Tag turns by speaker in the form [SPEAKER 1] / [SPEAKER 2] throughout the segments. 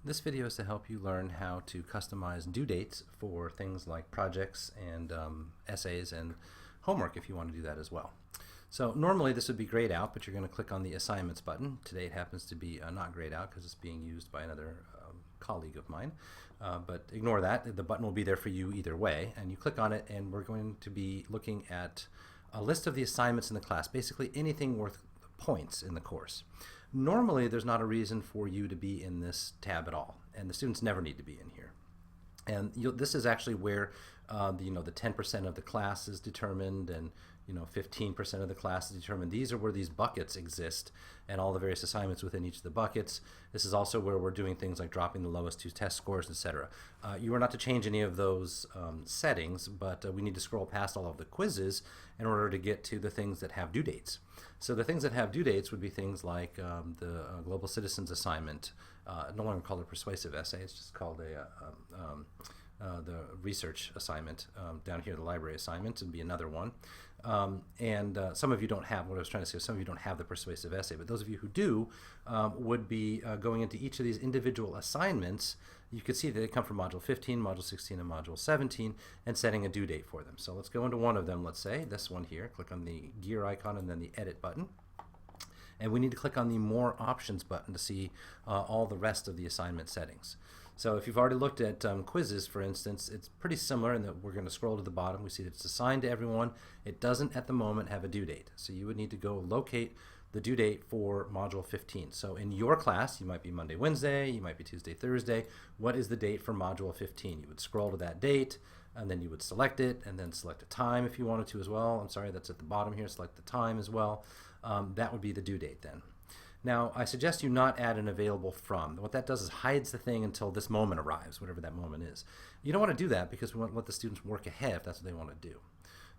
[SPEAKER 1] This video is to help you learn how to customize due dates for things like projects and essays and homework if you want to do that as well. So normally this would be grayed out, but you're going to click on the assignments button. Today it happens to be not grayed out because it's being used by another colleague of mine. But ignore that. The button will be there for you either way. And you click on it and we're going to be looking at a list of the assignments in the class, basically anything worth points in the course. Normally there's not a reason for you to be in this tab at all, and the students never need to be in here. And this is actually where the 10% of the class is determined, and 15% of the class is determined. These are where these buckets exist and all the various assignments within each of the buckets. This is also where we're doing things like dropping the lowest 2 test scores, etc. You are not to change any of those settings, but we need to scroll past all of the quizzes in order to get to the things that have due dates. So the things that have due dates would be things like the Global Citizens assignment, no longer called a persuasive essay, it's just called the research assignment. Down here, the library assignment would be another one. Some of you don't have, what I was trying to say, some of you don't have the persuasive essay, but those of you who do would be going into each of these individual assignments. You can see that they come from Module 15, Module 16, and Module 17, and setting a due date for them. So let's go into one of them, let's say, this one here. Click on the gear icon and then the Edit button. And we need to click on the More Options button to see all the rest of the assignment settings. So if you've already looked at quizzes, for instance, it's pretty similar in that we're going to scroll to the bottom. We see that it's assigned to everyone. It doesn't at the moment have a due date. So you would need to go locate the due date for Module 15. So in your class, you might be Monday, Wednesday, you might be Tuesday, Thursday. What is the date for Module 15? You would scroll to that date, and then you would select it, and then select a time if you wanted to as well. I'm sorry, that's at the bottom here. Select the time as well. That would be the due date then. Now, I suggest you not add an available from. What that does is hides the thing until this moment arrives, whatever that moment is. You don't want to do that because we want to let the students work ahead if that's what they want to do.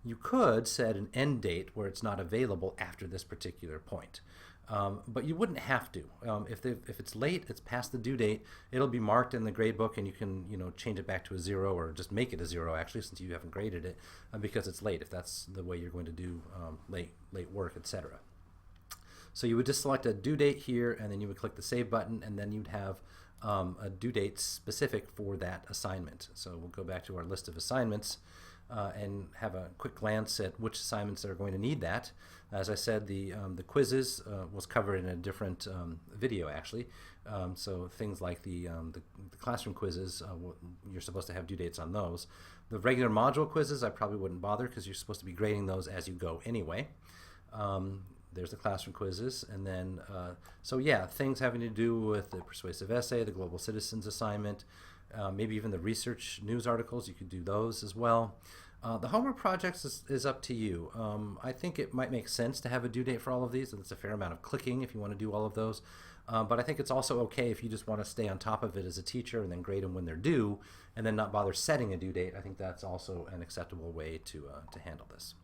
[SPEAKER 1] You could set an end date where it's not available after this particular point. But you wouldn't have to. If it's late, it's past the due date, it'll be marked in the grade book, and you can change it back to a 0 or just make it a 0 actually, since you haven't graded it, because it's late, if that's the way you're going to do late work, etc. So you would just select a due date here, and then you would click the Save button, and then you'd have a due date specific for that assignment. So we'll go back to our list of assignments and have a quick glance at which assignments are going to need that. As I said, the quizzes was covered in a different video actually. So things like the classroom quizzes, you're supposed to have due dates on those. The regular module quizzes, I probably wouldn't bother because you're supposed to be grading those as you go anyway. There's the classroom quizzes, and then so yeah, things having to do with the persuasive essay, the Global Citizens assignment, maybe even the research news articles, you could do those as well. The homework projects is up to you. I think it might make sense to have a due date for all of these, and it's a fair amount of clicking if you want to do all of those. But I think it's also okay if you just want to stay on top of it as a teacher and then grade them when they're due, and then not bother setting a due date. I think that's also an acceptable way to handle this.